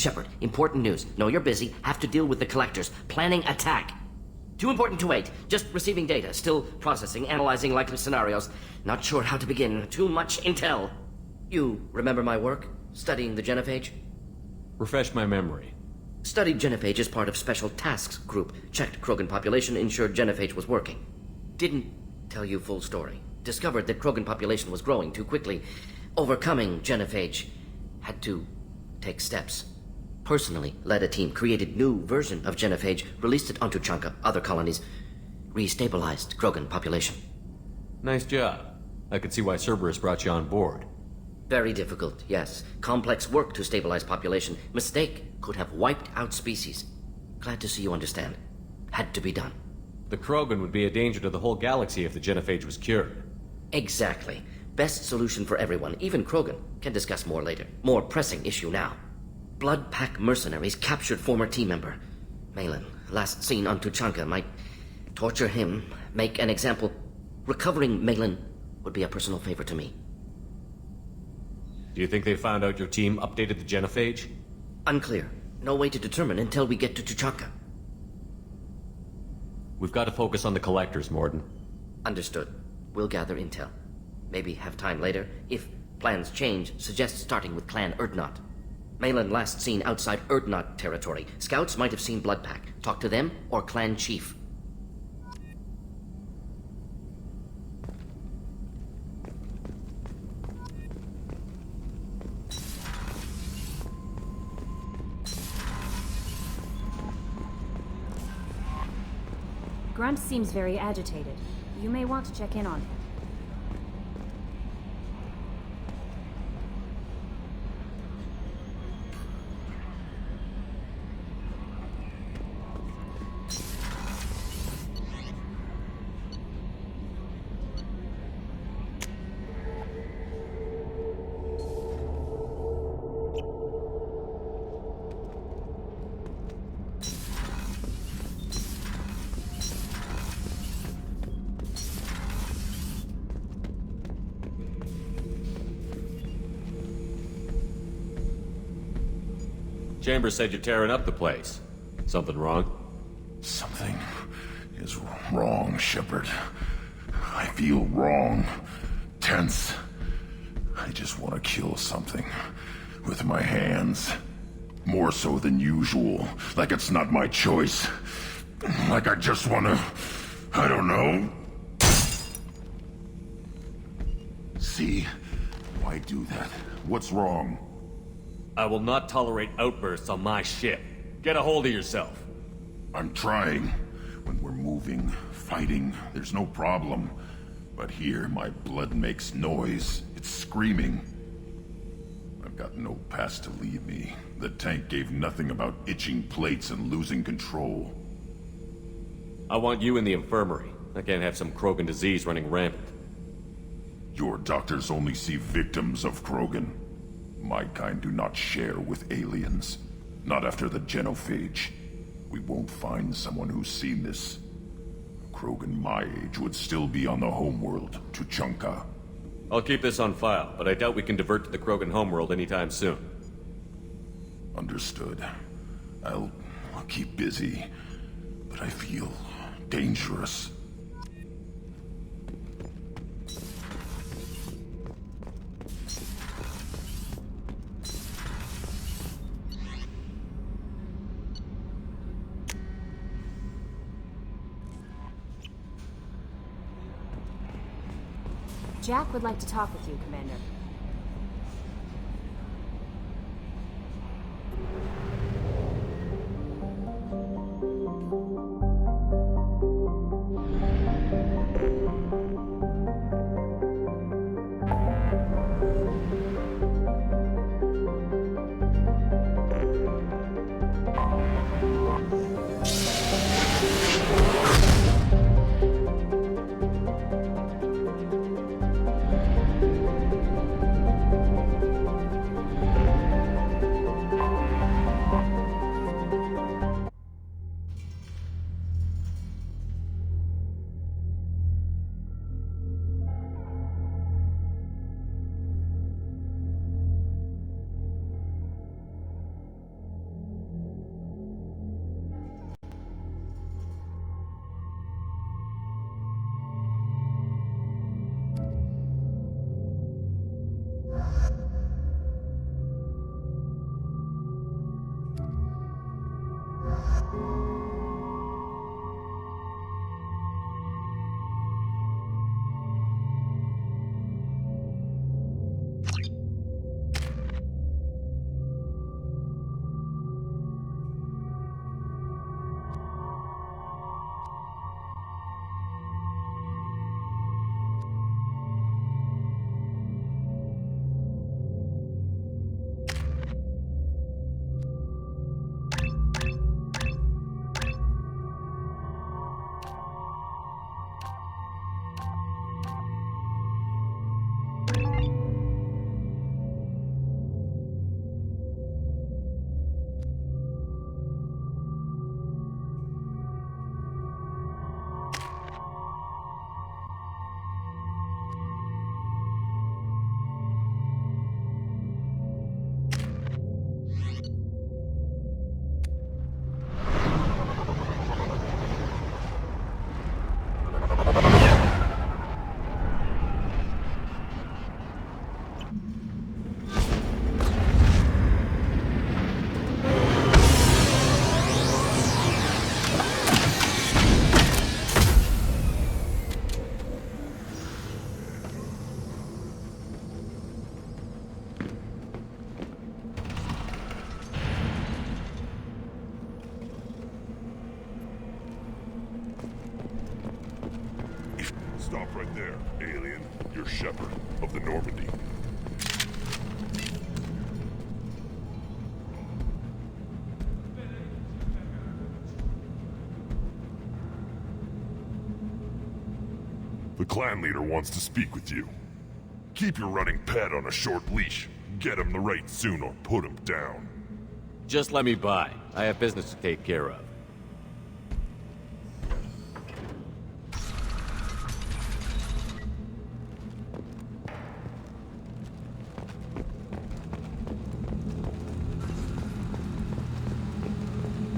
Shepard, important news. Know you're busy. Have to deal with the collectors. Planning attack. Too important to wait. Just receiving data. Still processing, analyzing likely scenarios. Not sure how to begin. Too much intel. You remember my work? Studying the genophage? Refresh my memory. Studied genophage as part of Special Tasks Group. Checked Krogan population, ensured genophage was working. Didn't tell you full story. Discovered that Krogan population was growing too quickly. Overcoming genophage. Had to take steps. Personally led a team, created new version of genophage, released it onto Chanka, other colonies. Restabilized Krogan population. Nice job. I could see why Cerberus brought you on board. Very difficult, yes. Complex work to stabilize population. Mistake could have wiped out species. Glad to see you understand. Had to be done. The Krogan would be a danger to the whole galaxy if the genophage was cured. Exactly. Best solution for everyone, even Krogan. Can discuss more later. More pressing issue now. Blood Pack mercenaries captured former team member. Malin, last seen on Tuchanka, might torture him, make an example. Recovering Malin would be a personal favor to me. Do you think they found out your team updated the genophage? Unclear. No way to determine until we get to Tuchanka. We've got to focus on the collectors, Morden. Understood. We'll gather intel. Maybe have time later. If plans change, suggest starting with Clan Erdnot. Malin last seen outside Erdnot territory. Scouts might have seen Blood Pack. Talk to them or Clan Chief. Grunt seems very agitated. You may want to check in on him. Chambers said you're tearing up the place. Something wrong? Something is wrong, Shepard. I feel wrong. Tense. I just want to kill something. With my hands. More so than usual. Like it's not my choice. Like I just want to... I don't know. See? Why do that? What's wrong? I will not tolerate outbursts on my ship. Get a hold of yourself. I'm trying. When we're moving, fighting, there's no problem. But here, my blood makes noise. It's screaming. I've got no past to lead me. The tank gave nothing about itching plates and losing control. I want you in the infirmary. I can't have some Krogan disease running rampant. Your doctors only see victims of Krogan. My kind do not share with aliens. Not after the genophage. We won't find someone who's seen this. A Krogan my age would still be on the homeworld, Tuchanka. I'll keep this on file, but I doubt we can divert to the Krogan homeworld anytime soon. Understood. I'll keep busy, but I feel dangerous. Jack would like to talk with you, Commander. Stop right there, alien. You're Shepard of the Normandy. The clan leader wants to speak with you. Keep your running pet on a short leash. Get him the right soon or put him down. Just let me by. I have business to take care of.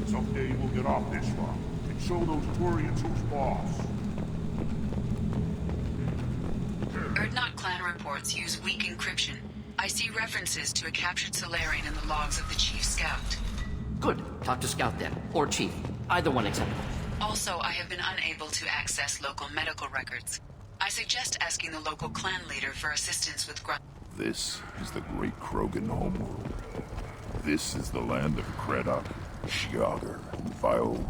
Someday we'll get off this rock and show those Turians who's boss. Erdnot clan reports use weak encryption. I see references to a captured Solarian in the logs of the Chief Scout. Good. Talk to Scout then. Or Chief. Either one acceptable. Also, I have been unable to access local medical records. I suggest asking the local clan leader for assistance with This is the great Krogan homeworld. This is the land of Kredok, Shiagar, and Vio.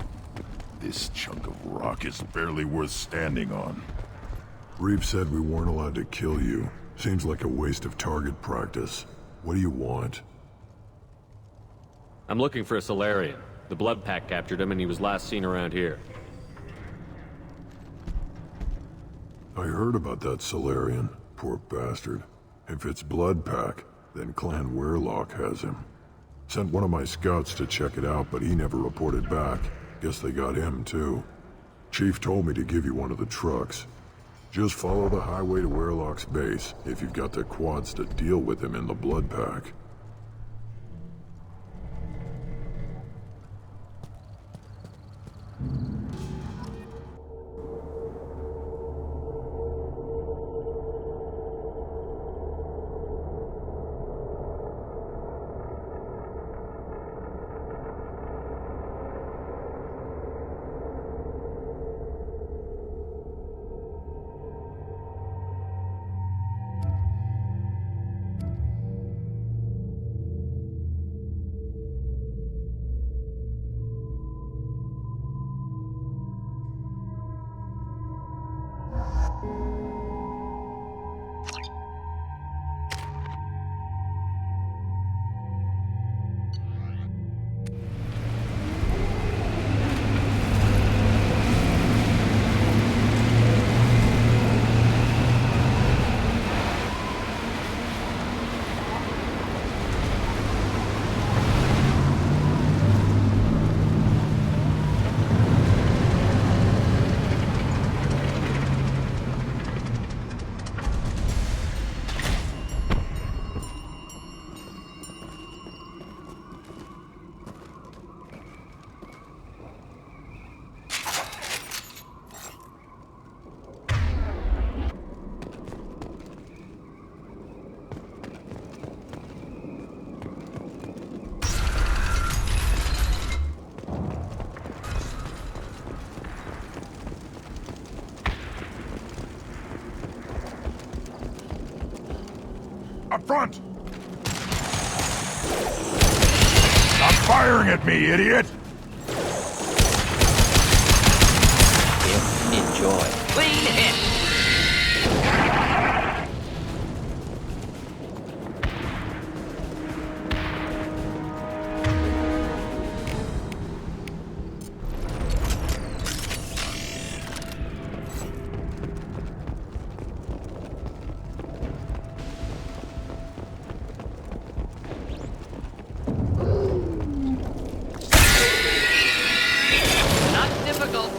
This chunk of rock is barely worth standing on. Reeve said we weren't allowed to kill you. Seems like a waste of target practice. What do you want? I'm looking for a Solarian. The Blood Pack captured him and he was last seen around here. I heard about that Solarian. Poor bastard. If it's Blood Pack, then Clan Weirlock has him. Sent one of my scouts to check it out, but he never reported back. Guess they got him, too. Chief told me to give you one of the trucks. Just follow the highway to Weirlock's base, if you've got the quads to deal with him in the Blood Pack. Up front! Stop firing at me, idiot! Enjoy. Clean hit! Not difficult.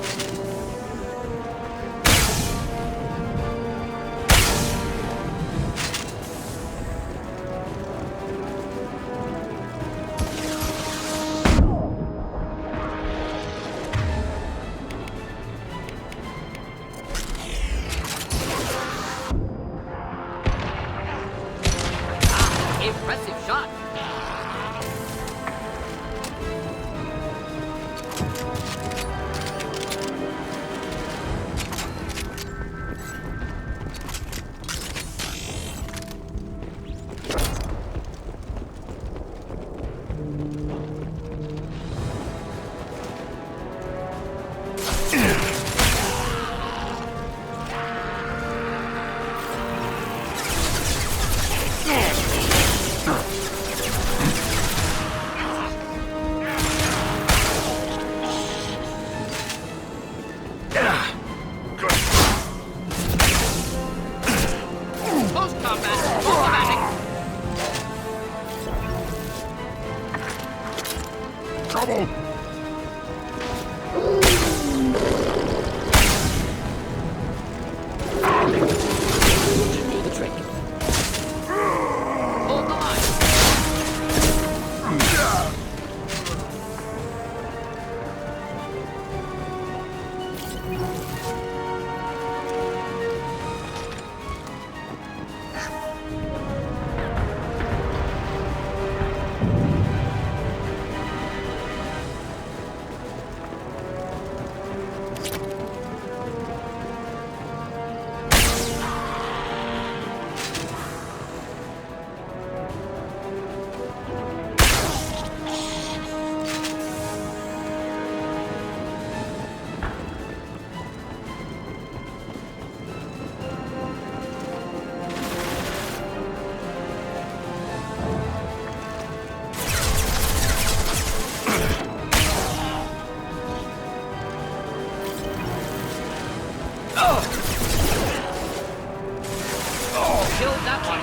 Killed that one.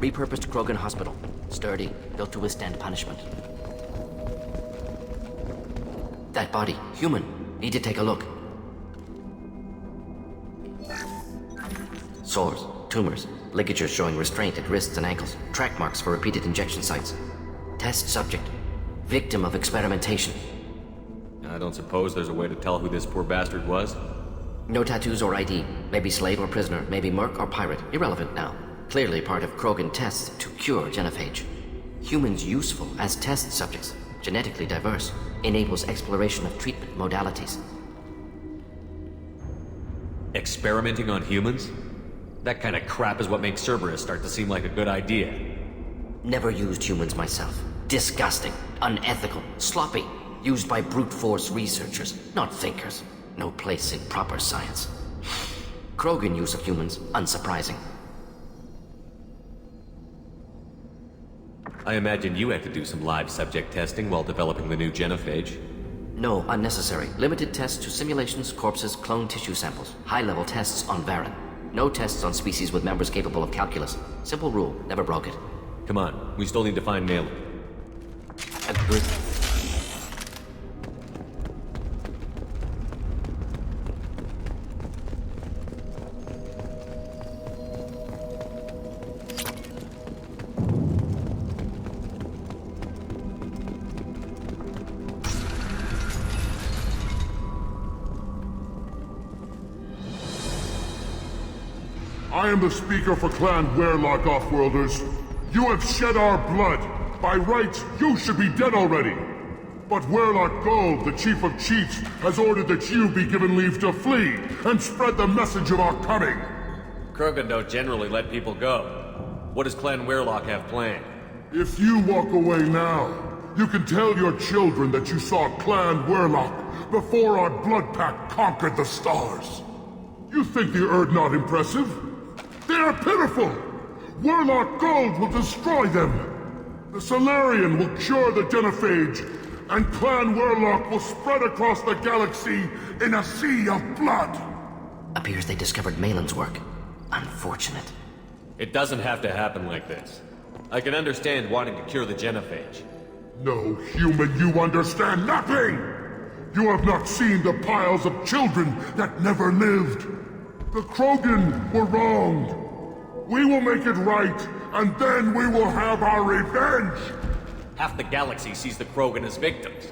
Repurposed Krogan Hospital. Sturdy, built to withstand punishment. That body, human. Need to take a look. Sores, tumors, ligatures showing restraint at wrists and ankles, track marks for repeated injection sites. Test subject. Victim of experimentation. I don't suppose there's a way to tell who this poor bastard was? No tattoos or ID. Maybe slave or prisoner, maybe merc or pirate. Irrelevant now. Clearly part of Krogan tests to cure genophage. Humans useful as test subjects, genetically diverse, enables exploration of treatment modalities. Experimenting on humans? That kind of crap is what makes Cerberus start to seem like a good idea. Never used humans myself. Disgusting, unethical, sloppy. Used by brute force researchers, not thinkers. No place in proper science. Krogan use of humans, unsurprising. I imagine you had to do some live subject testing while developing the new genophage. No, unnecessary. Limited tests to simulations, corpses, clone tissue samples. High-level tests on Varen. No tests on species with members capable of calculus. Simple rule, never broke it. Come on, we still need to find Malin. Agreed. I am the speaker for Clan Werelock, Offworlders. You have shed our blood. By rights, you should be dead already. But Werelock Gold, the Chief of Chiefs, has ordered that you be given leave to flee and spread the message of our coming. Krogan don't generally let people go. What does Clan Werelock have planned? If you walk away now, you can tell your children that you saw Clan Werelock before our blood pact conquered the stars. You think the Erd not impressive? They are pitiful! Werelock Gold will destroy them! The Solarian will cure the genophage, and Clan Werelock will spread across the galaxy in a sea of blood! Appears they discovered Malin's work. Unfortunate. It doesn't have to happen like this. I can understand wanting to cure the genophage. No human, you understand nothing! You have not seen the piles of children that never lived. The Krogan were wronged. We will make it right, and then we will have our revenge! Half the galaxy sees the Krogan as victims.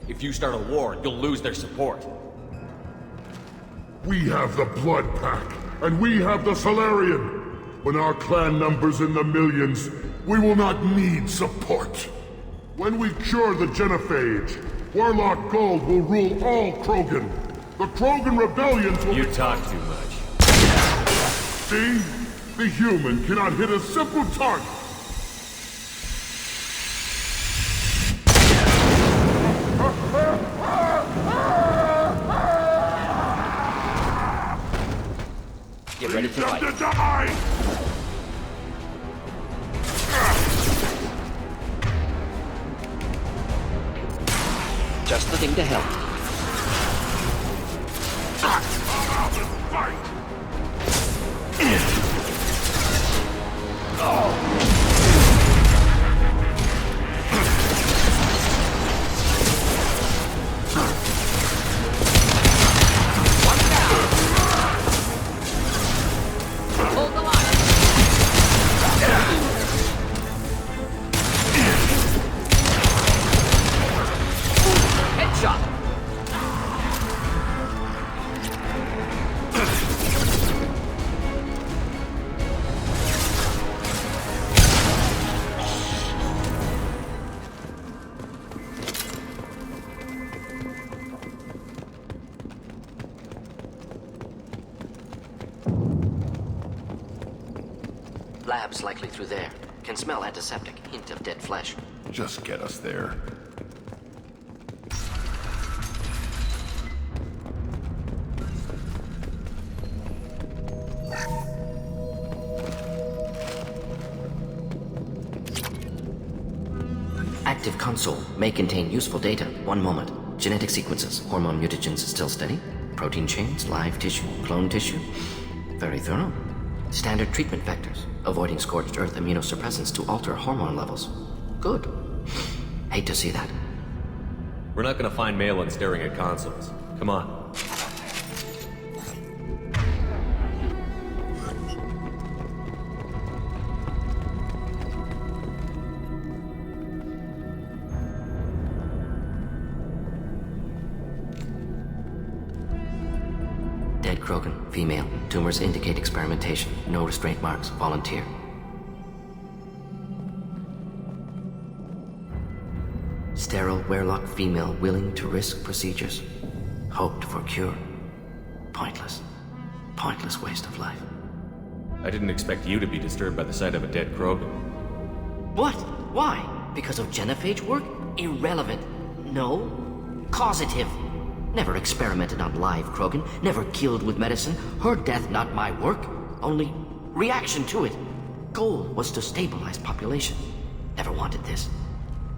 If you start a war, you'll lose their support. We have the Blood Pack, and we have the Solarian. When our clan numbers in the millions, we will not need support. When we cure the genophage, Werelock Gold will rule all Krogan. The Krogan rebellions will You talk too much. See? The human cannot hit a simple target. Get ready to fight. To die! Just the thing to help. Fight! Hold the line. Headshot. Lab's likely through there. Can smell antiseptic. Hint of dead flesh. Just get us there. Active console may contain useful data. One moment. Genetic sequences. Hormone mutagens still steady. Protein chains, live tissue, clone tissue. Very thorough. Standard treatment vectors. Avoiding scorched earth immunosuppressants to alter hormone levels. Good. Hate to see that. We're not gonna find Malin staring at consoles. Come on. Dead Krogan, female. Tumors indicate experimentation. No restraint marks. Volunteer. Sterile Werelock female willing to risk procedures. Hoped for cure. Pointless. Pointless waste of life. I didn't expect you to be disturbed by the sight of a dead Krogan. What? Why? Because of genophage work? Irrelevant. No. Causative. Never experimented on live Krogan. Never killed with medicine. Her death not my work. Only reaction to it. Goal was to stabilize population. Never wanted this.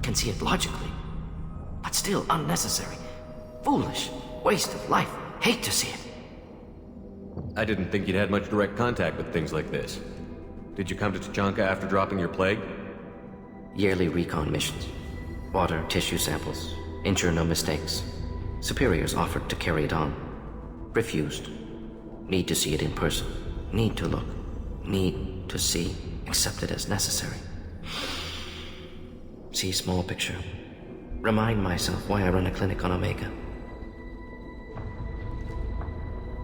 Can see it logically. But still unnecessary. Foolish. Waste of life. Hate to see it. I didn't think you'd had much direct contact with things like this. Did you come to Tachanka after dropping your plague? Yearly recon missions. Water, tissue samples. Ensure no mistakes. Superiors offered to carry it on. Refused. Need to see it in person. Need to look. Need to see. Accepted as necessary. See small picture. Remind myself why I run a clinic on Omega.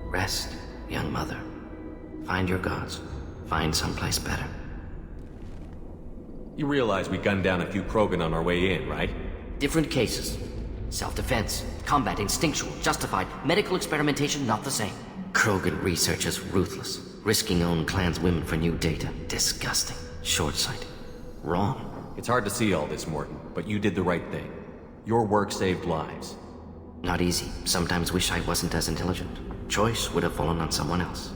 Rest, young mother. Find your gods. Find someplace better. You realize we gunned down a few Krogan on our way in, right? Different cases. Self-defense, combat instinctual, justified. Medical experimentation, not the same. Krogan research is ruthless. Risking own clan's women for new data. Disgusting. Short-sighted. Wrong. It's hard to see all this, Morton, but you did the right thing. Your work saved lives. Not easy. Sometimes wish I wasn't as intelligent. Choice would have fallen on someone else.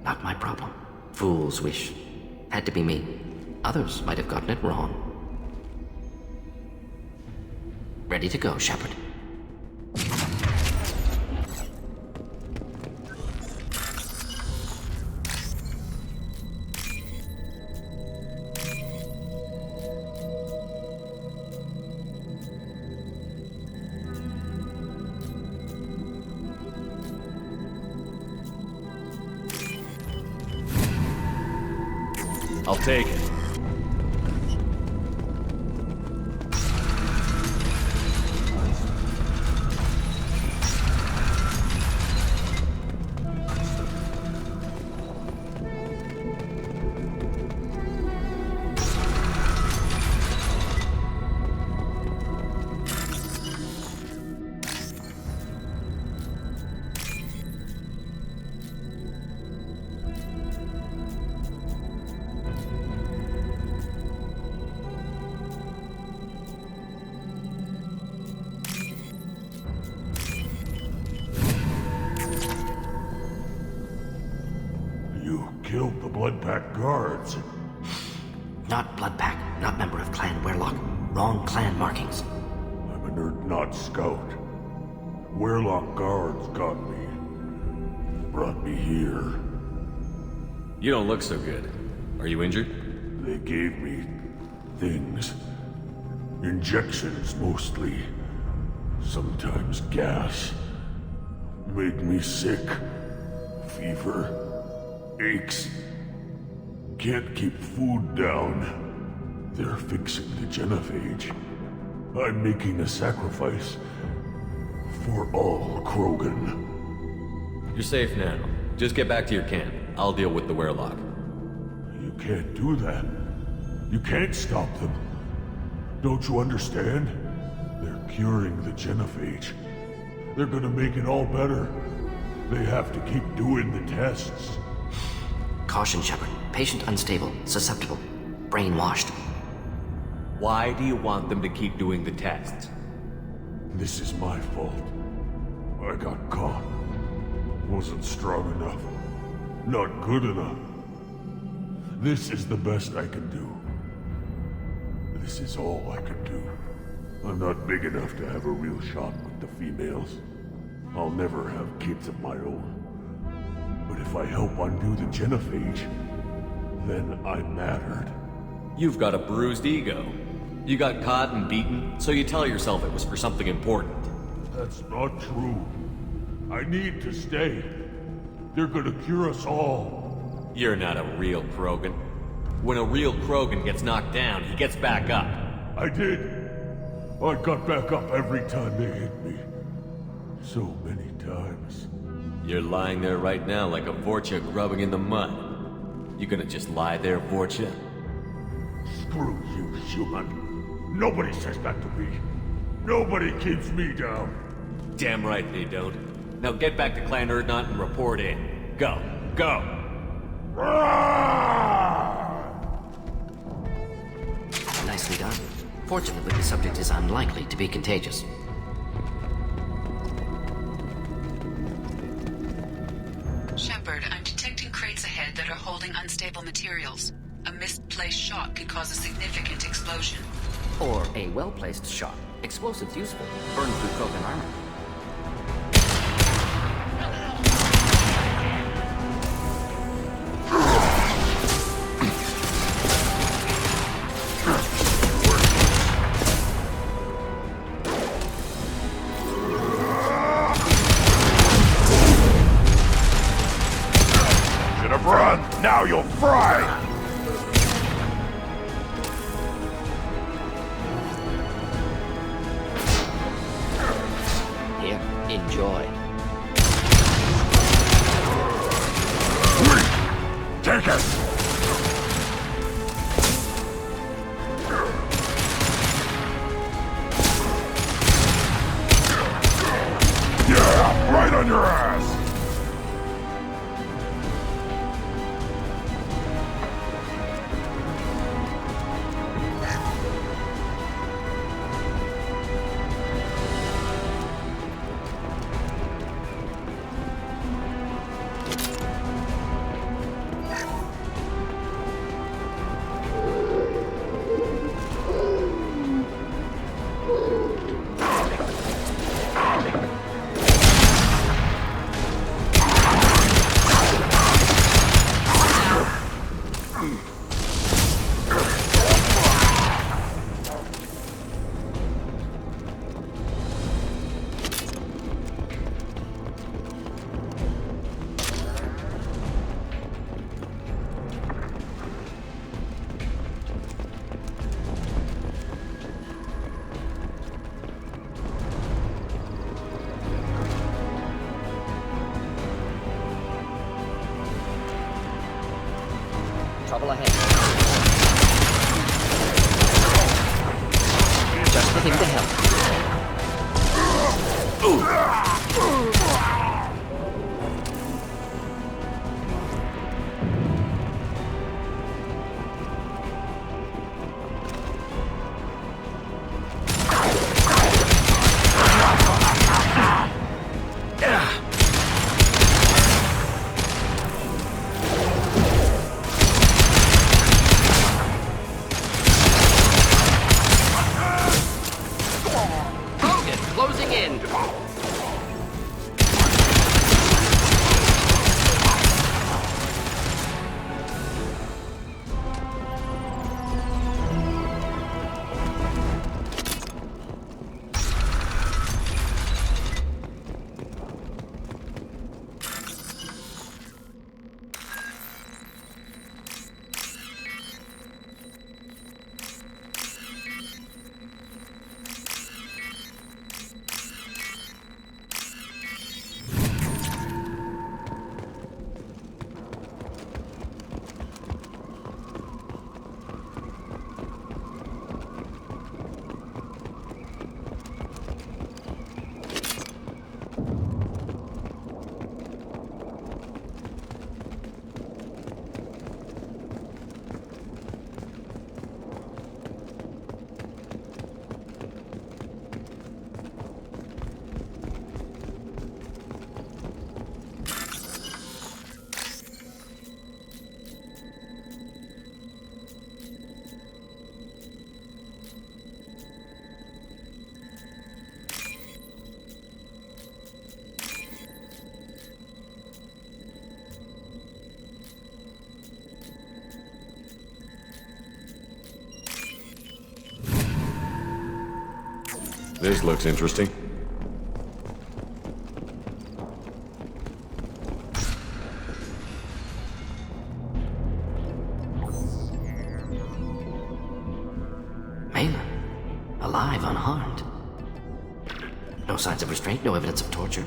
Not my problem. Fool's wish. Had to be me. Others might have gotten it wrong. Ready to go, Shepard. I'll take it. Killed the Blood Pack guards. Not Bloodpack, not member of Clan Werelock. Wrong clan markings. I'm a nerd, not scout. Werelock guards got me. Brought me here. You don't look so good. Are you injured? They gave me things. Injections, mostly. Sometimes gas. Made me sick. Fever. Aches. Can't keep food down. They're fixing the genophage. I'm making a sacrifice. For all Krogan. You're safe now. Just get back to your camp. I'll deal with the Werelock. You can't do that. You can't stop them. Don't you understand? They're curing the genophage. They're gonna make it all better. They have to keep doing the tests. Caution, Shepard. Patient unstable, susceptible, brainwashed. Why do you want them to keep doing the tests? This is my fault. I got caught. Wasn't strong enough. Not good enough. This is the best I can do. This is all I can do. I'm not big enough to have a real shot with the females. I'll never have kids of my own. But if I help undo the genophage, then I mattered. You've got a bruised ego. You got caught and beaten, so you tell yourself it was for something important. That's not true. I need to stay. They're gonna cure us all. You're not a real Krogan. When a real Krogan gets knocked down, he gets back up. I did. I got back up every time they hit me. So many times. You're lying there right now like a Vorcha grubbing in the mud. You gonna just lie there, Vorcha? Screw you, human. Nobody says that to me. Nobody keeps me down. Damn right they don't. Now get back to Clan Erdnot and report in. Go. Go! Nicely done. Fortunately, the subject is unlikely to be contagious. Shepard, I'm detecting crates ahead that are holding unstable materials. A misplaced shot could cause a significant explosion. Or a well-placed shot. Explosives useful. Burn through Krogan armor. Should have run. Now you'll fry. Here, enjoy. Take it. Yeah, right on your ass. Trouble ahead. Just for him to help. Closing in. This looks interesting. Malin, alive, unharmed. No signs of restraint, no evidence of torture.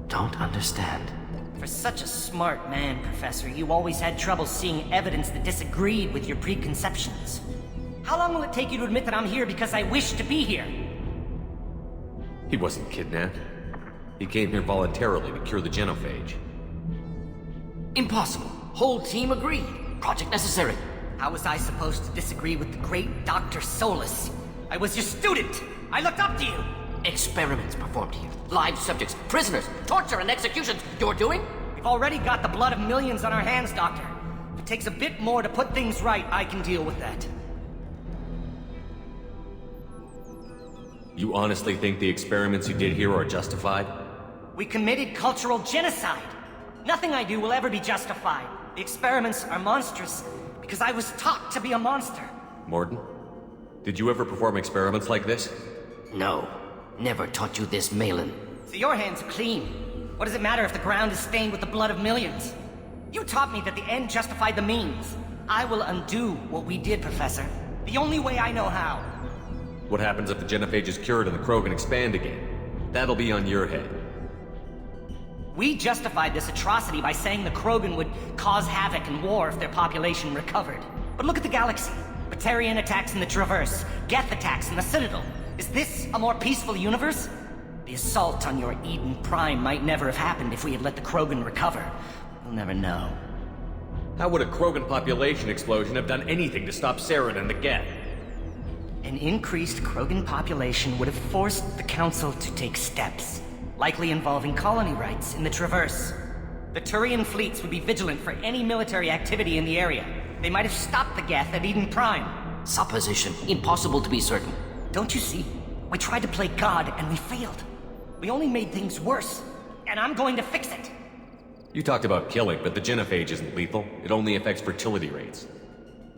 Don't understand. For such a smart man, Professor, you always had trouble seeing evidence that disagreed with your preconceptions. How long will it take you to admit that I'm here because I wish to be here? He wasn't kidnapped. He came here voluntarily to cure the genophage. Impossible. Whole team agreed. Project necessary. How was I supposed to disagree with the great Dr. Solus? I was your student! I looked up to you! Experiments performed here. Live subjects, prisoners, torture and executions. You're doing? We've already got the blood of millions on our hands, Doctor. If it takes a bit more to put things right, I can deal with that. You honestly think the experiments you did here are justified? We committed cultural genocide. Nothing I do will ever be justified. The experiments are monstrous because I was taught to be a monster. Morden? Did you ever perform experiments like this? No. Never taught you this, Malin. So your hands are clean. What does it matter if the ground is stained with the blood of millions? You taught me that the end justified the means. I will undo what we did, Professor. The only way I know how. What happens if the genophage is cured and the Krogan expand again? That'll be on your head. We justified this atrocity by saying the Krogan would cause havoc and war if their population recovered. But look at the galaxy. Batarian attacks in the Traverse, Geth attacks in the Citadel. Is this a more peaceful universe? The assault on your Eden Prime might never have happened if we had let the Krogan recover. We'll never know. How would a Krogan population explosion have done anything to stop Saren and the Geth? An increased Krogan population would have forced the Council to take steps, likely involving colony rights in the Traverse. The Turian fleets would be vigilant for any military activity in the area. They might have stopped the Geth at Eden Prime. Supposition. Impossible to be certain. Don't you see? We tried to play God and we failed. We only made things worse, and I'm going to fix it. You talked about killing, but the genophage isn't lethal. It only affects fertility rates.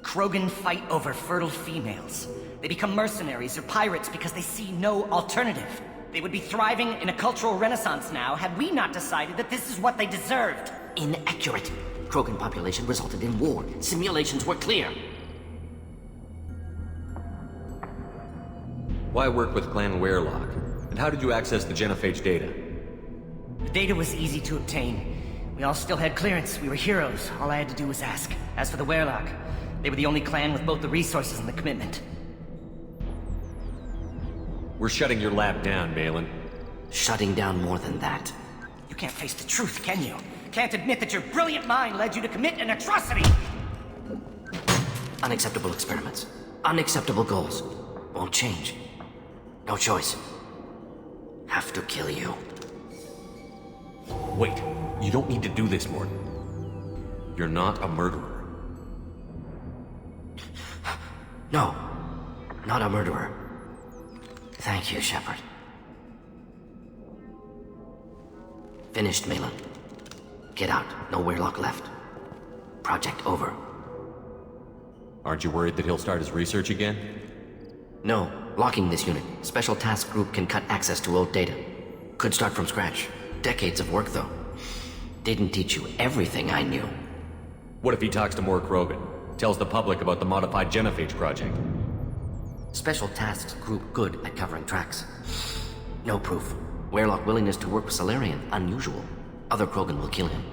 Krogan fight over fertile females. They become mercenaries or pirates because they see no alternative. They would be thriving in a cultural renaissance now had we not decided that this is what they deserved. Inaccurate. Krogan population resulted in war. Simulations were clear. Why work with Clan Werelock? And how did you access the genophage data? The data was easy to obtain. We all still had clearance. We were heroes. All I had to do was ask. As for the Werelock, they were the only clan with both the resources and the commitment. We're shutting your lab down, Malin. Shutting down more than that. You can't face the truth, can you? Can't admit that your brilliant mind led you to commit an atrocity! Unacceptable experiments. Unacceptable goals. Won't change. No choice. Have to kill you. Wait, you don't need to do this, Morden. You're not a murderer. No. Not a murderer. Thank you, Shepard. Finished, Malin. Get out. No Werelock left. Project over. Aren't you worried that he'll start his research again? No. Locking this unit. Special task group can cut access to old data. Could start from scratch. Decades of work, though. Didn't teach you everything I knew. What if he talks to more Krogan? Tells the public about the modified genophage project? Special tasks group good at covering tracks. No proof. Werelock willingness to work with Salarian, unusual. Other Krogan will kill him.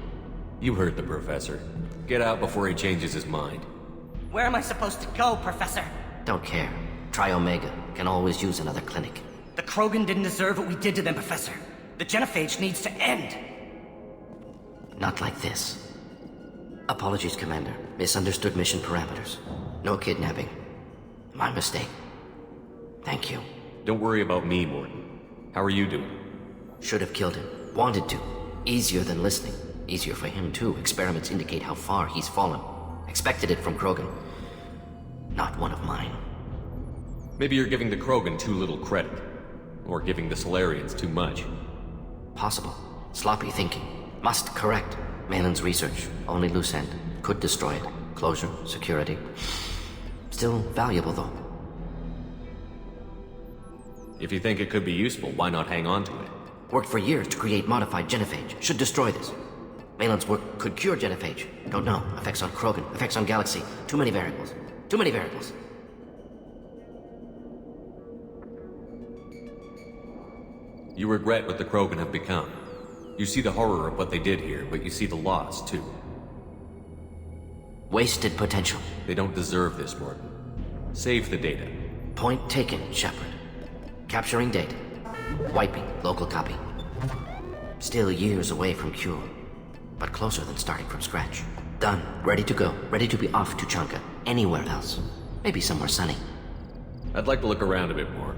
You heard the professor. Get out before he changes his mind. Where am I supposed to go, Professor? Don't care. Try Omega. Can always use another clinic. The Krogan didn't deserve what we did to them, Professor. The genophage needs to end. Not like this. Apologies, Commander. Misunderstood mission parameters. No kidnapping. My mistake. Thank you. Don't worry about me, Morden. How are you doing? Should have killed him. Wanted to. Easier than listening. Easier for him, too. Experiments indicate how far he's fallen. Expected it from Krogan. Not one of mine. Maybe you're giving the Krogan too little credit. Or giving the Solarians too much. Possible. Sloppy thinking. Must correct. Malin's research. Only loose end. Could destroy it. Closure. Security. Still valuable, though. If you think it could be useful, why not hang on to it? Worked for years to create modified genophage. Should destroy this. Valen's work could cure genophage. Don't know. Effects on Krogan, effects on Galaxy. Too many variables. Too many variables. You regret what the Krogan have become. You see the horror of what they did here, but you see the loss, too. Wasted potential. They don't deserve this, Morton. Save the data. Point taken, Shepard. Capturing data. Wiping local copy. Still years away from cure, but closer than starting from scratch. Done. Ready to go. Ready to be off to Chanka. Anywhere else. Maybe somewhere sunny. I'd like to look around a bit more.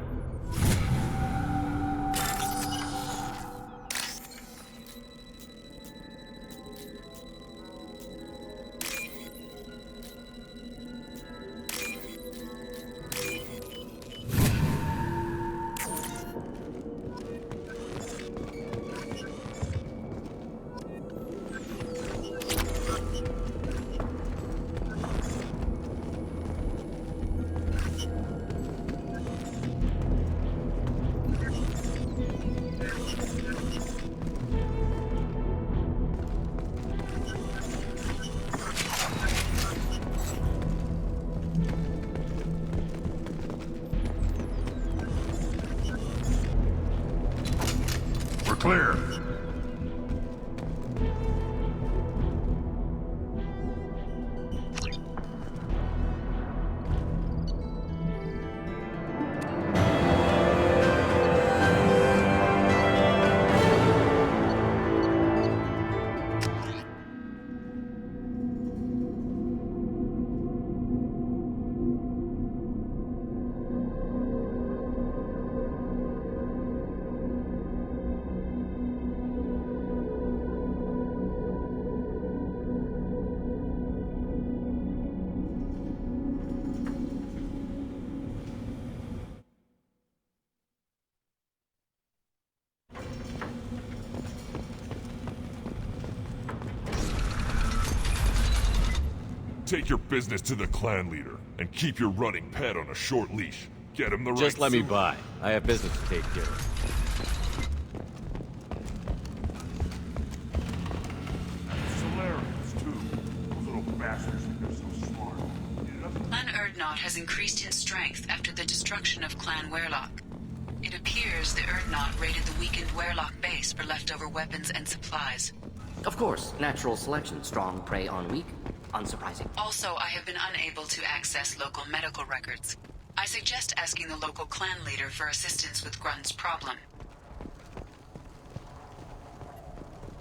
Clear. Take your business to the clan leader, and keep your running pet on a short leash. Get him the right Just let me suit. by. I have business to take care of. Solarians, too. Those little bastards think they're so smart. Clan Urdnot has increased in strength after the destruction of Clan Werlock. It appears the Urdnot raided the weakened Werlock base for leftover weapons and supplies. Of course, natural selection. Strong prey on weak. Unsurprising. Also, I have been unable to access local medical records. I suggest asking the local clan leader for assistance with Grunt's problem.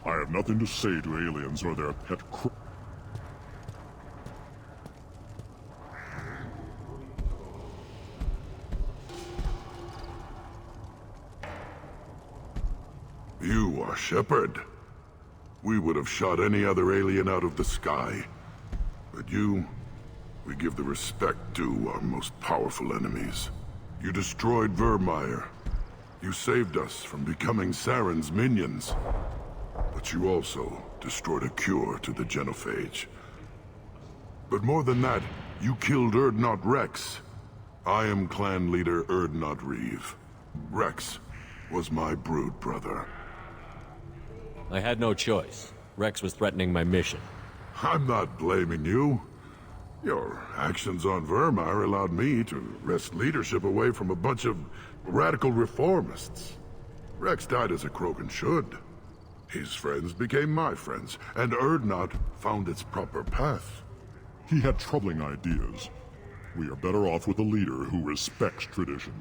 I have nothing to say to aliens or their pet You are Shepard. We would have shot any other alien out of the sky. But you, we give the respect to our most powerful enemies. You destroyed Vermeer. You saved us from becoming Saren's minions. But you also destroyed a cure to the genophage. But more than that, you killed Urdnot Rex. I am clan leader Urdnot Reeve. Rex was my brood brother. I had no choice. Rex was threatening my mission. I'm not blaming you. Your actions on Vermeer allowed me to wrest leadership away from a bunch of radical reformists. Rex died as a Krogan should. His friends became my friends, and Urdnot found its proper path. He had troubling ideas. We are better off with a leader who respects tradition.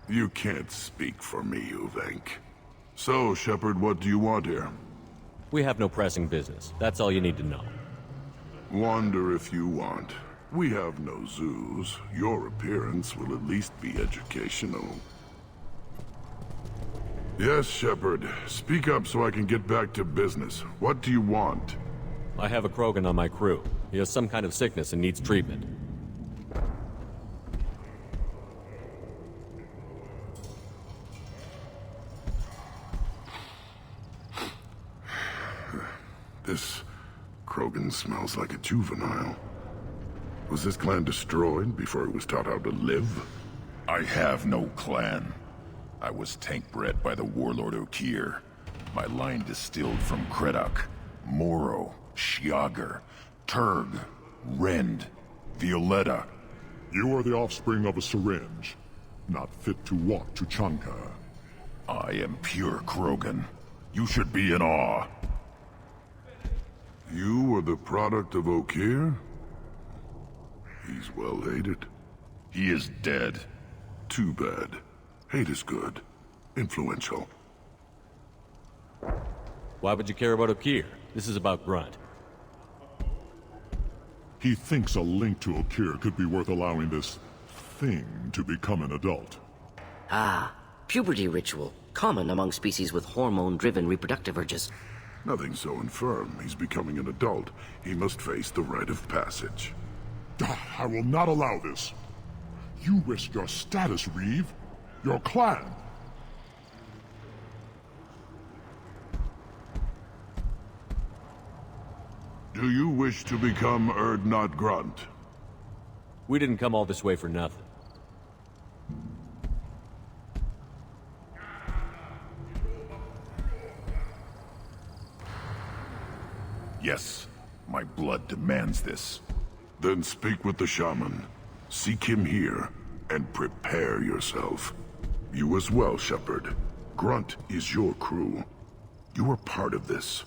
You can't speak for me, Uvenk. So, Shepard, what do you want here? We have no pressing business. That's all you need to know. Wander if you want. We have no zoos. Your appearance will at least be educational. Yes, Shepard. Speak up so I can get back to business. What do you want? I have a Krogan on my crew. He has some kind of sickness and needs treatment. This Krogan smells like a juvenile. Was this clan destroyed before it was taught how to live? I have no clan. I was tank bred by the warlord Okeer. My line distilled from Kredok, Moro, Shiagar, Turg, Rend, Violetta. You are the offspring of a syringe, not fit to walk to Chanka. I am pure Krogan. You should be in awe. You are the product of Okeer? He's well hated. He is dead. Too bad. Hate is good. Influential. Why would you care about Okeer? This is about Grunt. He thinks a link to Okeer could be worth allowing this thing to become an adult. Ah, puberty ritual. Common among species with hormone-driven reproductive urges. Nothing so infirm. He's becoming an adult. He must face the rite of passage. I will not allow this. You risk your status, Reeve. Your clan. Do you wish to become Urdnot Grunt? We didn't come all this way for nothing. Yes, my blood demands this. Then speak with the shaman. Seek him here, and prepare yourself. You as well, Shepard. Grunt is your crew. You are part of this.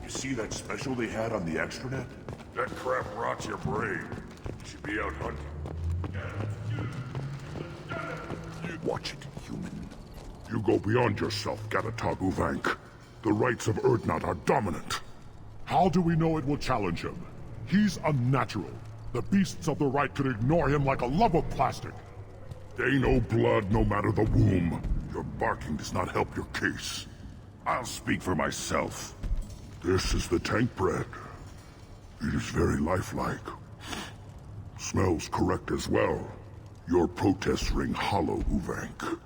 You see that special they had on the extranet? That crap rots your brain. You should be out hunting. Watch it, human. You go beyond yourself, Gatatog Uvank. The rights of Urdnot are dominant. How do we know it will challenge him? He's unnatural. The beasts of the right could ignore him like a lump of plastic. They know blood no matter the womb. Your barking does not help your case. I'll speak for myself. This is the tank bread. It is very lifelike. Smells correct as well. Your protests ring hollow, Uvank.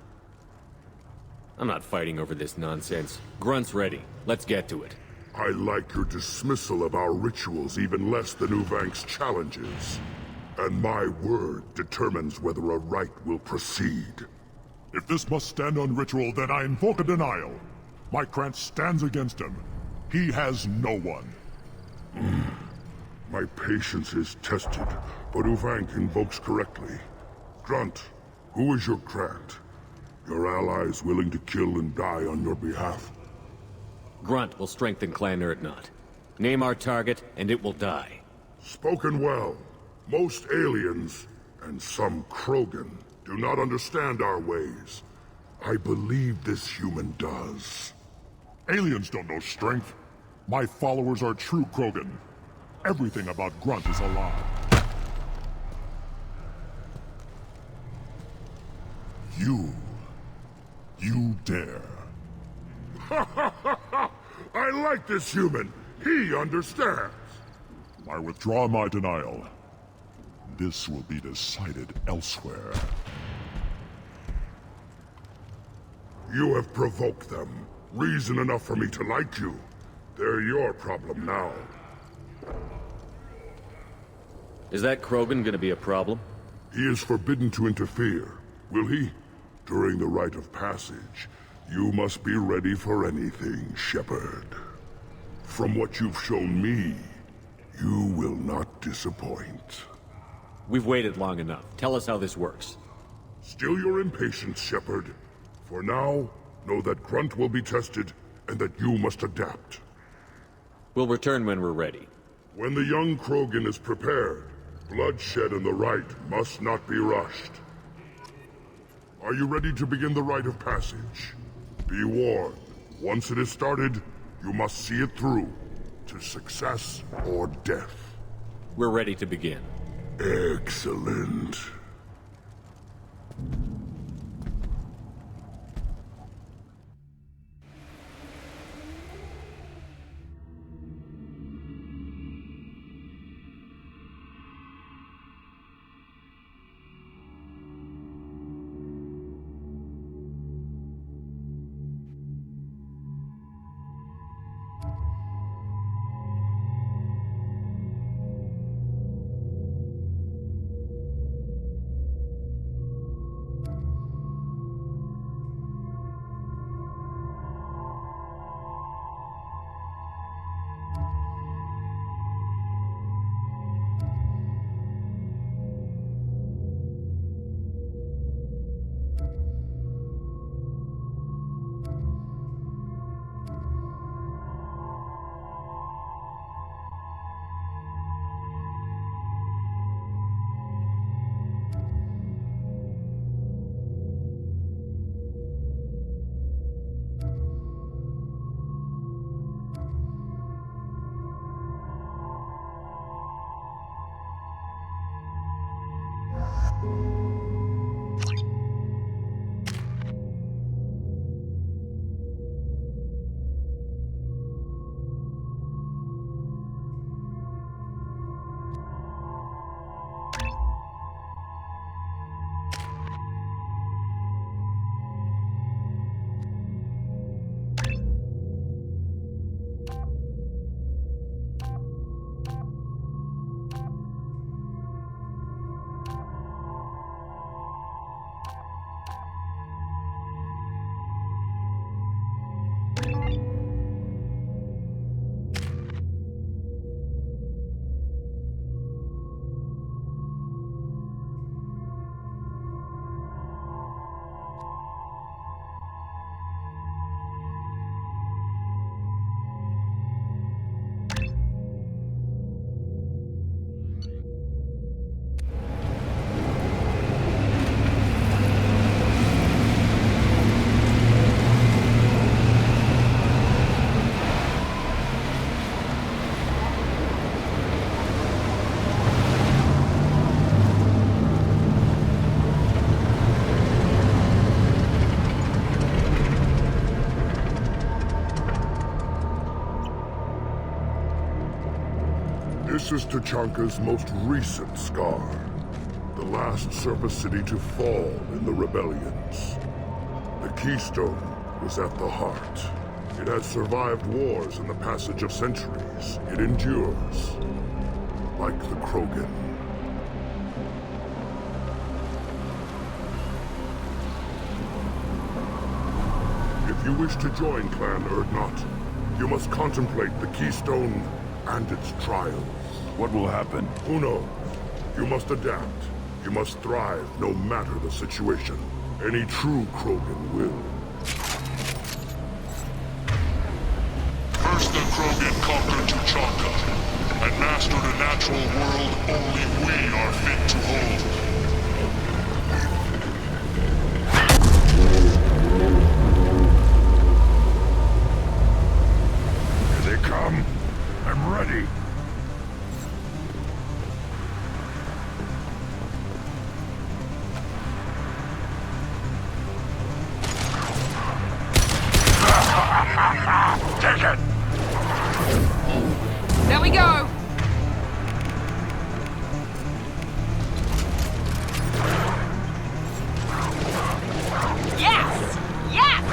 I'm not fighting over this nonsense. Grunt's ready. Let's get to it. I like your dismissal of our rituals even less than Uvank's challenges. And my word determines whether a rite will proceed. If this must stand on ritual, then I invoke a denial. My Krantz stands against him. He has no one. My patience is tested, but Uvank invokes correctly. Grunt, who is your Krant? Your allies willing to kill and die on your behalf? Grunt will strengthen Clan Urdnot. Name our target, and it will die. Spoken well. Most aliens, and some Krogan, do not understand our ways. I believe this human does. Aliens don't know strength. My followers are true Krogan. Everything about Grunt is a lie. You dare. I like this human. He understands. I withdraw my denial. This will be decided elsewhere. You have provoked them. Reason enough for me to like you. They're your problem now. Is that Krogan gonna be a problem? He is forbidden to interfere. Will he? During the rite of passage, you must be ready for anything, Shepard. From what you've shown me, you will not disappoint. We've waited long enough. Tell us how this works. Still your impatience, Shepard. For now, know that Grunt will be tested, and that you must adapt. We'll return when we're ready. When the young Krogan is prepared, bloodshed in the rite must not be rushed. Are you ready to begin the rite of passage? Be warned, once it is started, you must see it through, to success or death. We're ready to begin. Excellent. This is Tachanka's most recent scar. The last surface city to fall in the rebellions. The Keystone was at the heart. It has survived wars and the passage of centuries. It endures. Like the Krogan. If you wish to join Clan Urdnot, you must contemplate the Keystone and its trials. What will happen? Who knows? You must adapt. You must thrive no matter the situation. Any true Krogan will. First the Krogan conquered Tuchanka, and mastered a natural world only we are fit to hold. Here they come. I'm ready. Take it! There we go! Yes! Yes!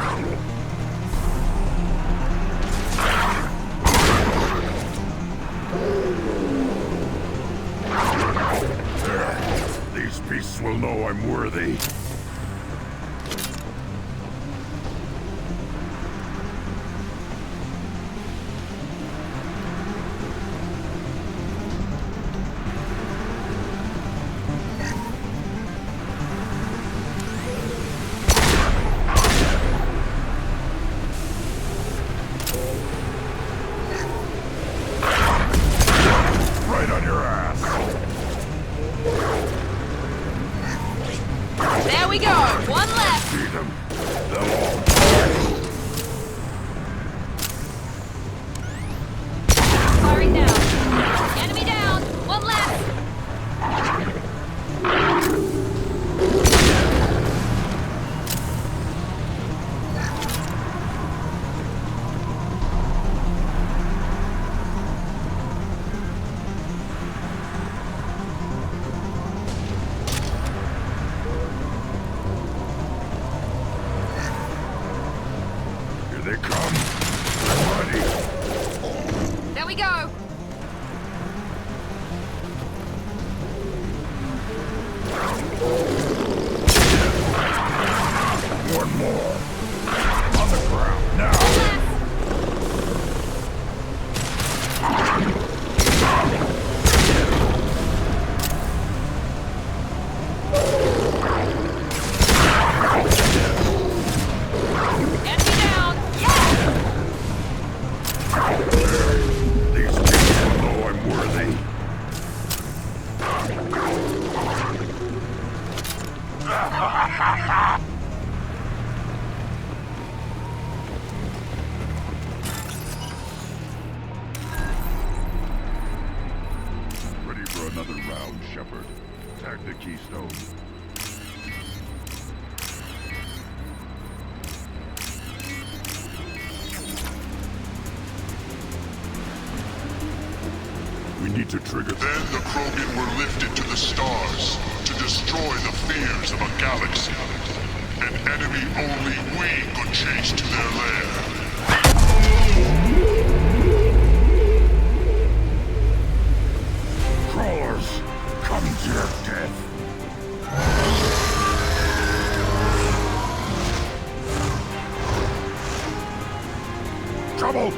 These beasts will know I'm worthy. Right on your ass. There we go! One left! Beat them. They'll all die. Firing now. Enemy down. One left. Here they come. I'm ready. There we go! One more. On the ground now. Enemy down! Yes! These people know I'm worthy. Ready for another round, Shepard. Tag the Keystone. We need to trigger Then the Krogan were lifted to the stars to destroy the fears of a galaxy. An enemy only we could chase to their lair. crawlers. Come to your death. Trouble!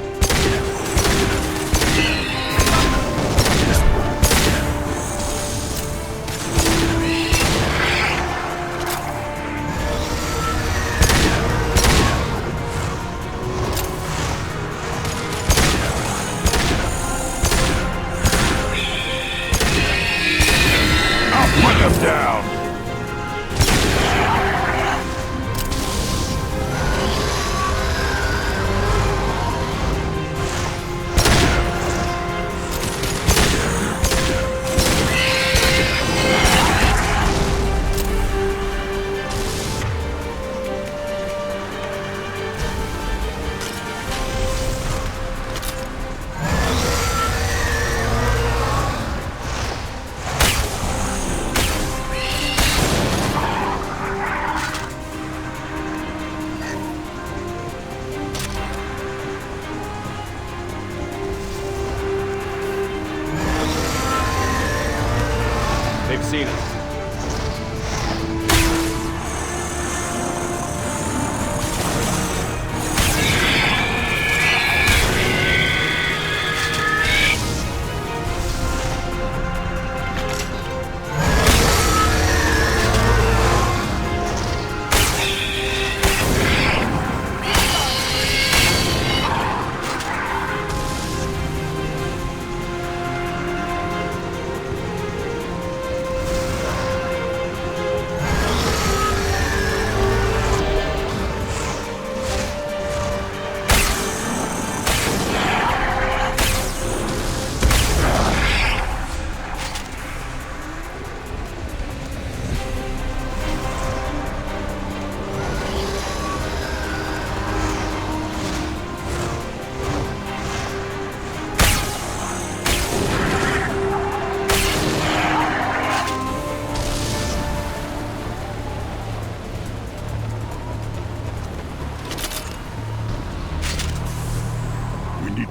Put them down!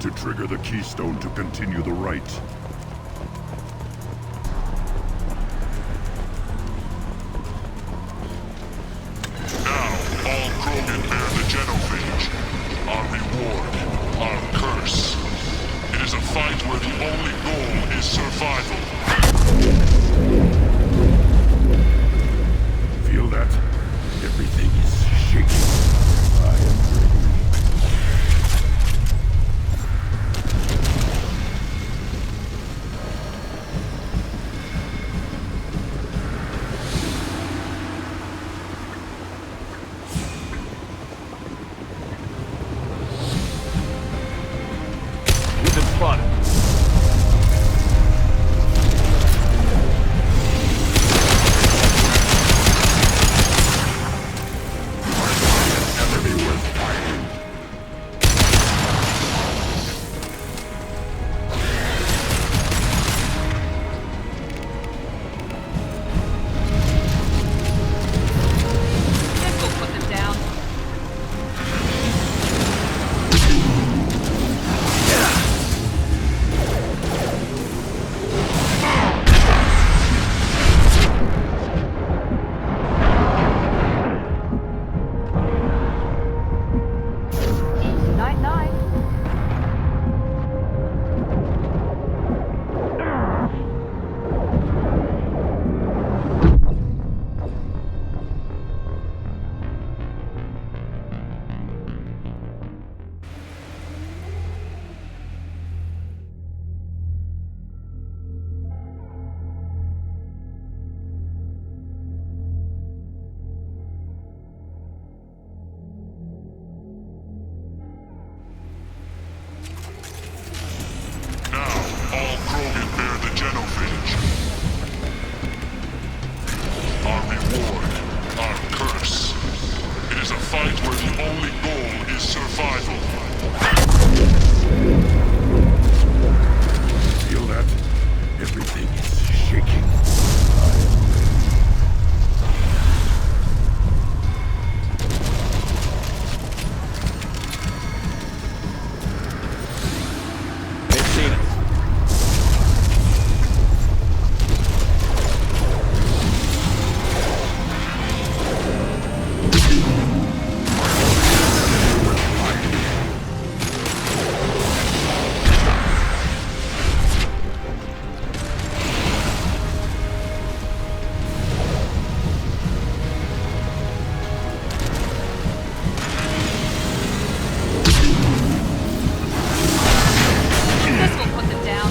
need to trigger the keystone to continue the rite. Now, all Krogan bear the genophage. Our reward, our curse. It is a fight where the only goal is survival. Feel that? Everything is shaking. I am ready. We've been spotted. Enemy worth fighting. This will put them down. Night-night. Now, all Krogan bear the genophage. Our reward, our curse. It is a fight where the only goal is survival. Feel that? Everything is shaking. They've seen us. This will put them down.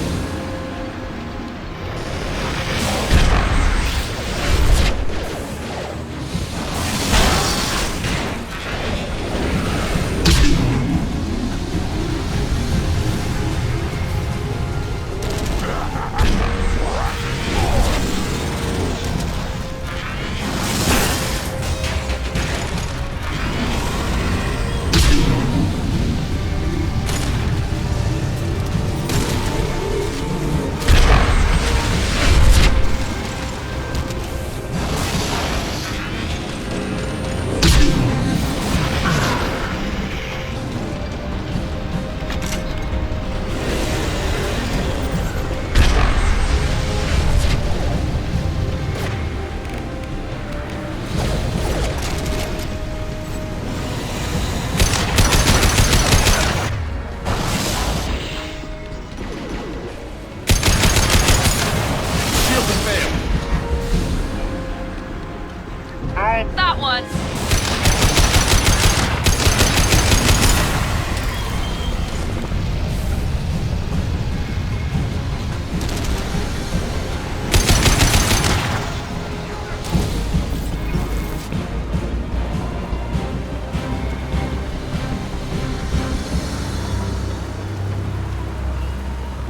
That one.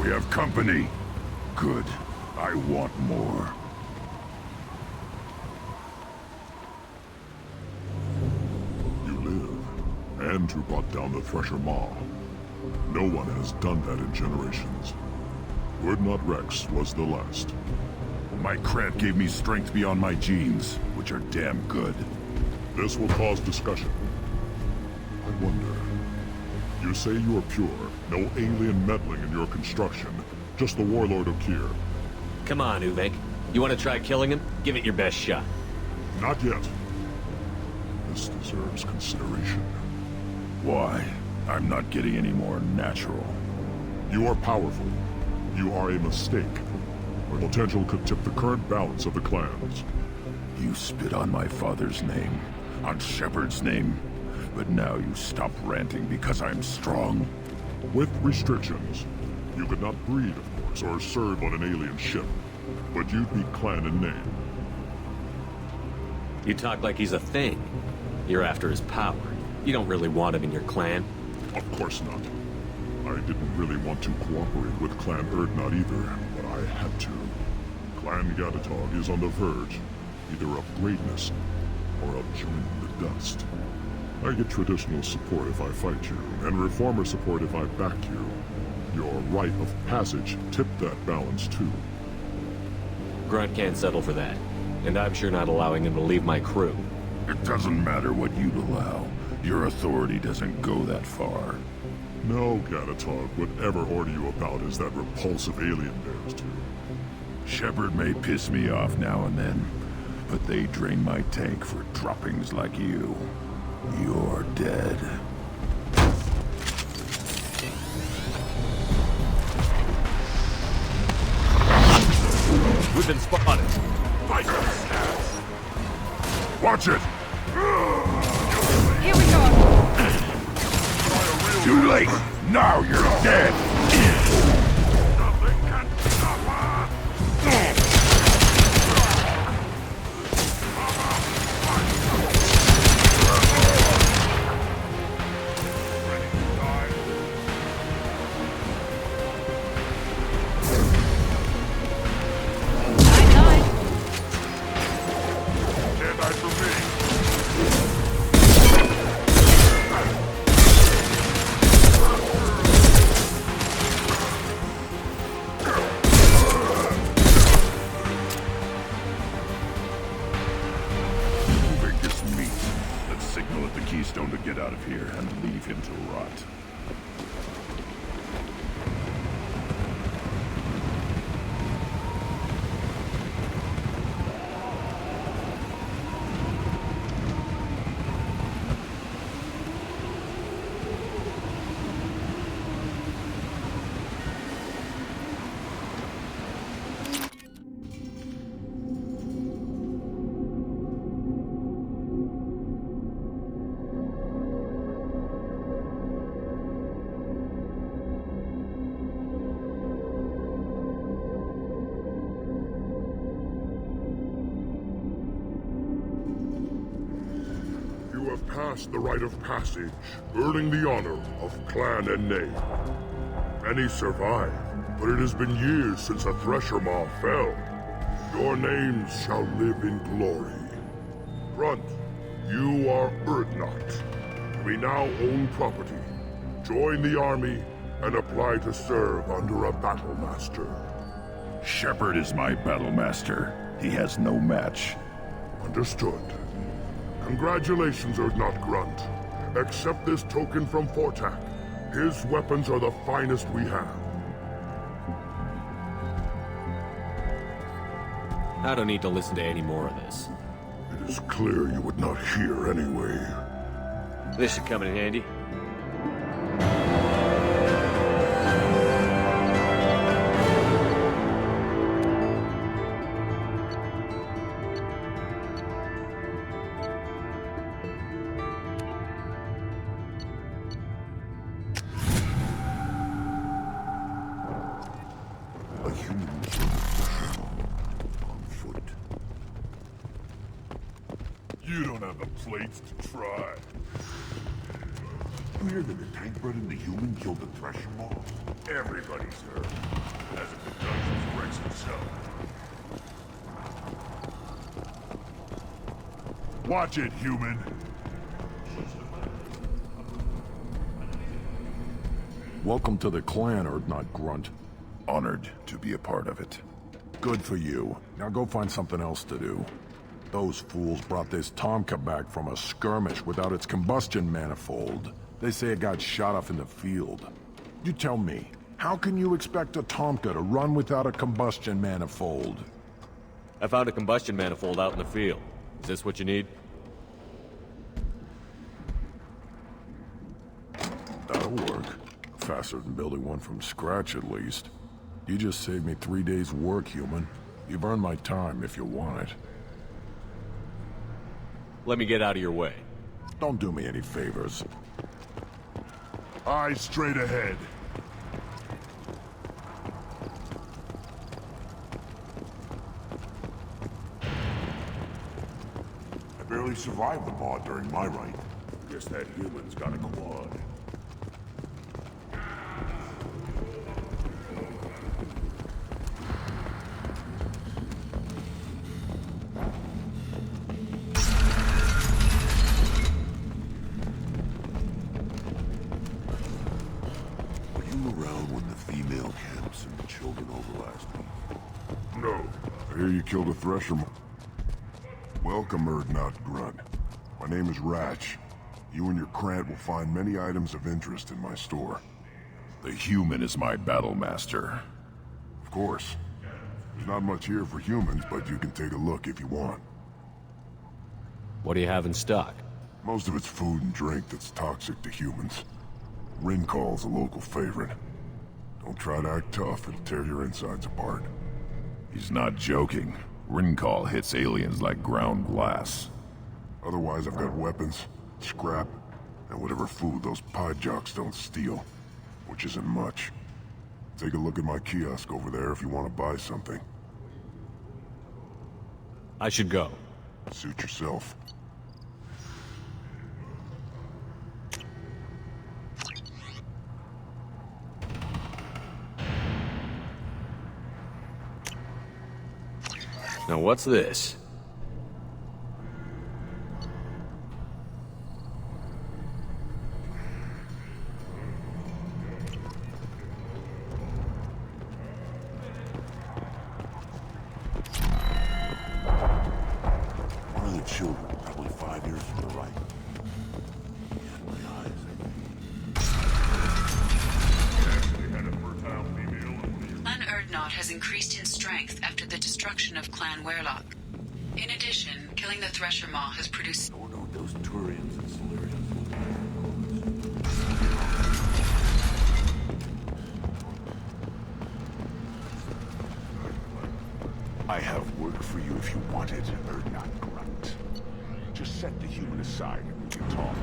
We have company. Good. I want more. You live, and you brought down the Thresher Maw. No one has done that in generations. Urdnot Rex was the last. My Krant gave me strength beyond my genes, which are damn good. This will cause discussion. I wonder, You say you are pure, no alien meddling in your construction, just the warlord of Keeno. Come on, Uvek. You want to try killing him? Give it your best shot. Not yet. This deserves consideration. Why? I'm not getting any more natural. You are powerful. You are a mistake. Your potential could tip the current balance of the clans. You spit on my father's name, on Shepard's name, but now you stop ranting because I'm strong. With restrictions. You could not breed, of course, or serve on an alien ship. But you'd be clan in name. You talk like he's a thing. You're after his power. You don't really want him in your clan. Of course not. I didn't really want to cooperate with Clan Urdnot either, but I had to. Clan Gatatog is on the verge, either of greatness or of joining the dust. I get traditional support if I fight you, and reformer support if I back you. Your rite of passage tipped that balance too. Grunt can't settle for that, and I'm sure not allowing him to leave my crew. It doesn't matter what you'd allow. Your authority doesn't go that far. No Gatatog would ever order you about as that repulsive alien dares to. Shepard may piss me off now and then, but they drain my tank for droppings like you. You're dead. We've been spotted. Fight! Watch it! Here we go. Too late! Now you're dead! Nothing can stop us! To get out of here and leave him to rot. You have passed the rite of passage, earning the honor of clan and name. Many survive, but it has been years since a Thresher Maw fell. Your names shall live in glory. Grunt, you are Urdnot. We now own property. Join the army and apply to serve under a battle master. Shepard is my battle master. He has no match. Understood. Congratulations, Urdnot Grunt. Accept this token from Fortak. His weapons are the finest we have. I don't need to listen to any more of this. It is clear you would not hear anyway. This should come in handy. A human professional on foot. You don't have the plates to try. You hear that the tank bred in the human killed the Thresher Maw? Everybody's heard. Hasn't been done since Rex himself. Watch it, human. Welcome to the clan, Urdnot Grunt. Honored to be a part of it. Good for you. Now go find something else to do. Those fools brought this Tomka back from a skirmish without its combustion manifold. They say it got shot off in the field. You tell me, how can you expect a Tonka to run without a combustion manifold? I found a combustion manifold out in the field. Is this what you need? That'll work. Faster than building one from scratch, at least. You just saved me 3 days' work, human. You've earned my time if you want it. Let me get out of your way. Don't do me any favors. Eyes straight ahead. I barely survived the maw during my rite. Guess that human's got a quad. Killed a thresher. Welcome, Urdnot Grunt. My name is Ratch. You and your Krant will find many items of interest in my store. The human is my battle master. Of course. There's not much here for humans, but you can take a look if you want. What do you have in stock? Most of it's food and drink that's toxic to humans. Ringcall's a local favorite. Don't try to act tough, it'll tear your insides apart. He's not joking. Ringcall hits aliens like ground glass. Otherwise, I've got weapons, scrap, and whatever food those pie jocks don't steal. Which isn't much. Take a look at my kiosk over there if you want to buy something. I should go. Suit yourself. Now what's this? One of the children, probably 5 years to the right. My eyes. Clan Urdnot has increased in strength after the destruction of Clan Weirlock. In addition, killing the Thresher Maw has produced... Oh no, those Turians and Solarians. I have work for you if you want it, Urdnot Grunt. Just set the human aside and we can talk.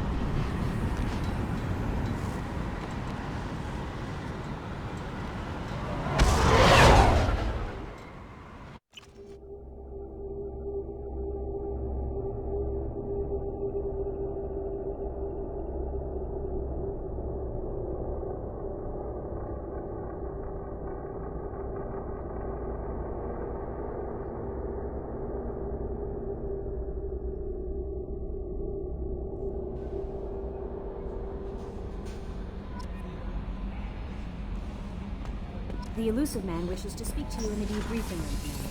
The elusive man wishes to speak to you in the debriefing room, Commander.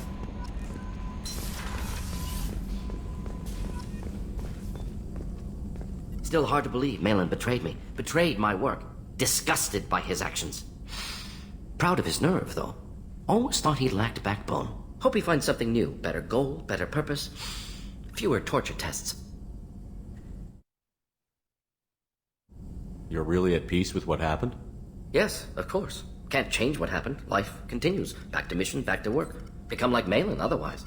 Still hard to believe Malin betrayed me. Betrayed my work. Disgusted by his actions. Proud of his nerve, though. Always thought he lacked backbone. Hope he finds something new. Better goal, better purpose. Fewer torture tests. You're really at peace with what happened? Yes, of course. Can't change what happened. Life continues. Back to mission, back to work. Become like Malin otherwise.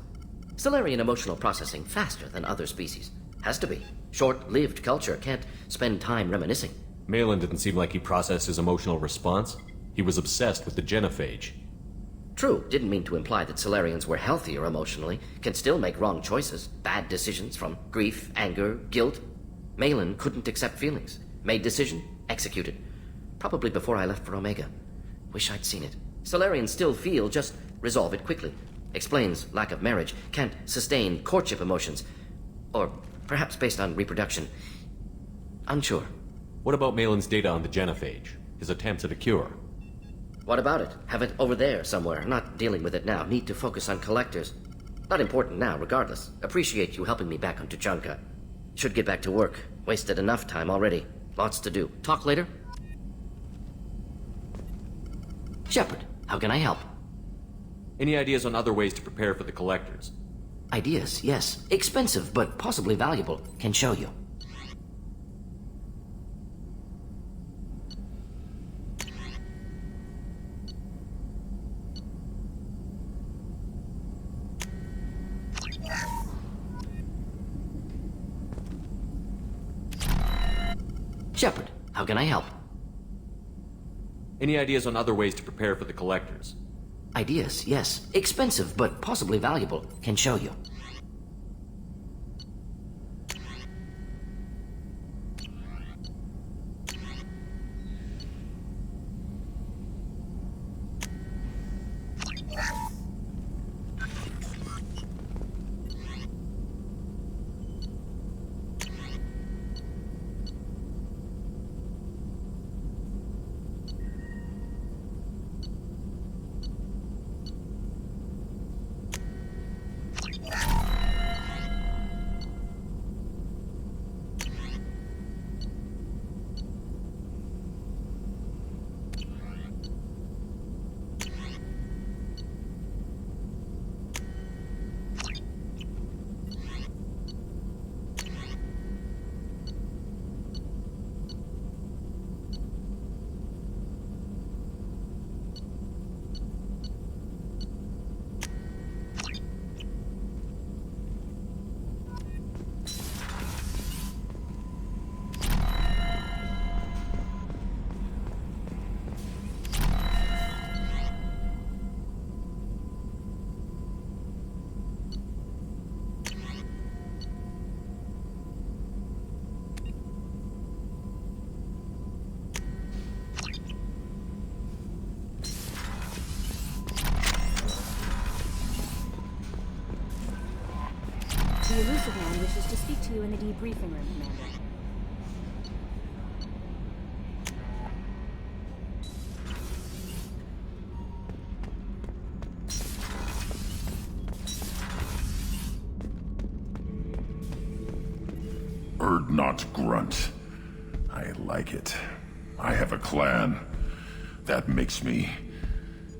Solarian emotional processing faster than other species. Has to be. Short-lived culture can't spend time reminiscing. Malin didn't seem like he processed his emotional response. He was obsessed with the genophage. True, didn't mean to imply that Solarians were healthier emotionally, can still make wrong choices, bad decisions from grief, anger, guilt. Malin couldn't accept feelings. Made decision, executed. Probably before I left for Omega. Wish I'd seen it. Solarians still feel, just resolve it quickly. Explains lack of marriage, can't sustain courtship emotions. Or perhaps based on reproduction. Unsure. What about Malin's data on the genophage? His attempts at a cure? What about it? Have it over there somewhere. Not dealing with it now. Need to focus on collectors. Not important now, regardless. Appreciate you helping me back on Tuchanka. Should get back to work. Wasted enough time already. Lots to do. Talk later? Shepard, how can I help? Any ideas on other ways to prepare for the Collectors? Ideas, yes. Expensive, but possibly valuable. Can show you. Shepard, how can I help? Any ideas on other ways to prepare for the Collectors? Ideas, yes. Expensive, but possibly valuable. Can show you. The elusive man wishes to speak to you in the debriefing room, Commander. Urdnot grunt. I like it. I have a clan. That makes me...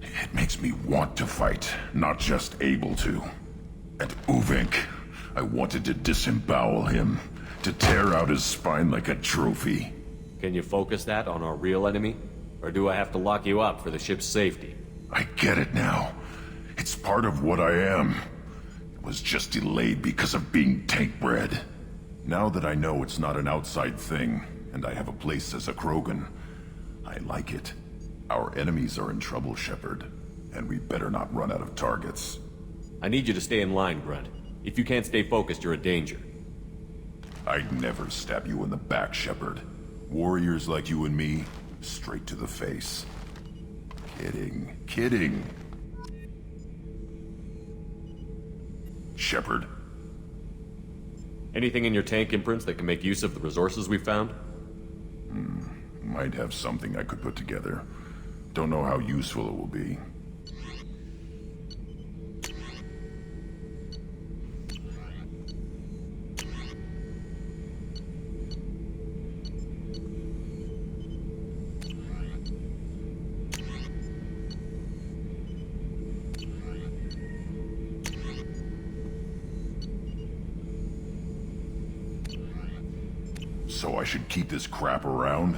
It makes me want to fight, not just able to. And Uvink, I wanted to disembowel him, to tear out his spine like a trophy. Can you focus that on our real enemy? Or do I have to lock you up for the ship's safety? I get it now. It's part of what I am. It was just delayed because of being tank bred. Now that I know it's not an outside thing, and I have a place as a Krogan, I like it. Our enemies are in trouble, Shepard, and we better not run out of targets. I need you to stay in line, Grunt. If you can't stay focused, you're a danger. I'd never stab you in the back, Shepard. Warriors like you and me, straight to the face. Kidding, kidding. Shepard. Anything in your tank imprints that can make use of the resources we found? Might have something I could put together. Don't know how useful it will be. So I should keep this crap around?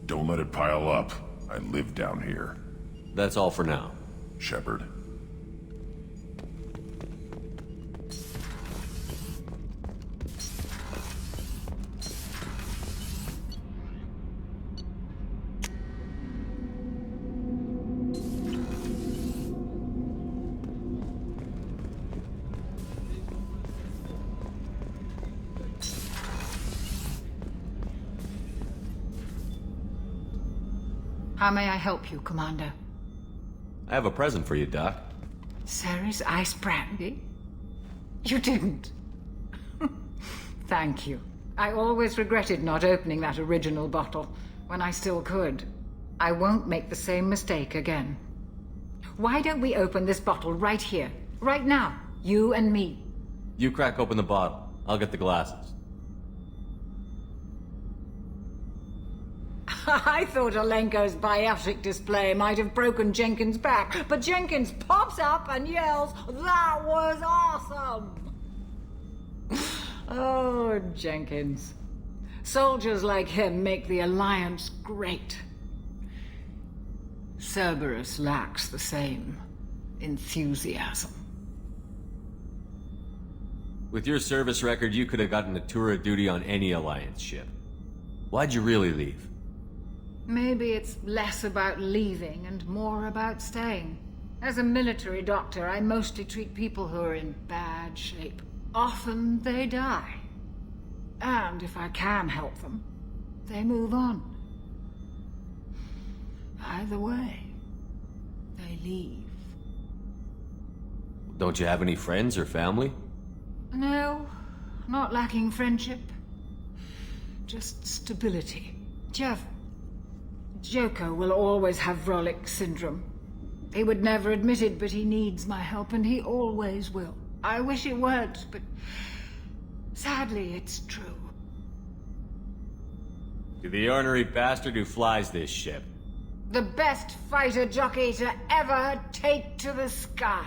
Don't let it pile up. I live down here. That's all for now. Shepard. How may I help you, Commander? I have a present for you, Doc. Ceres ice brandy? You didn't. Thank you. I always regretted not opening that original bottle when I still could. I won't make the same mistake again. Why don't we open this bottle right here, right now, you and me? You crack open the bottle. I'll get the glasses. I thought Alenko's biotic display might have broken Jenkins' back, but Jenkins pops up and yells, "That was awesome!" Oh, Jenkins. Soldiers like him make the Alliance great. Cerberus lacks the same enthusiasm. With your service record, you could have gotten a tour of duty on any Alliance ship. Why'd you really leave? Maybe it's less about leaving and more about staying. As a military doctor, I mostly treat people who are in bad shape. Often they die. And if I can help them, they move on. Either way, they leave. Don't you have any friends or family? No, not lacking friendship. Just stability. Jeff, Joko will always have Vrolic syndrome. He would never admit it, but he needs my help, and he always will. I wish it weren't, but sadly, it's true. To the ornery bastard who flies this ship. The best fighter jockey to ever take to the sky.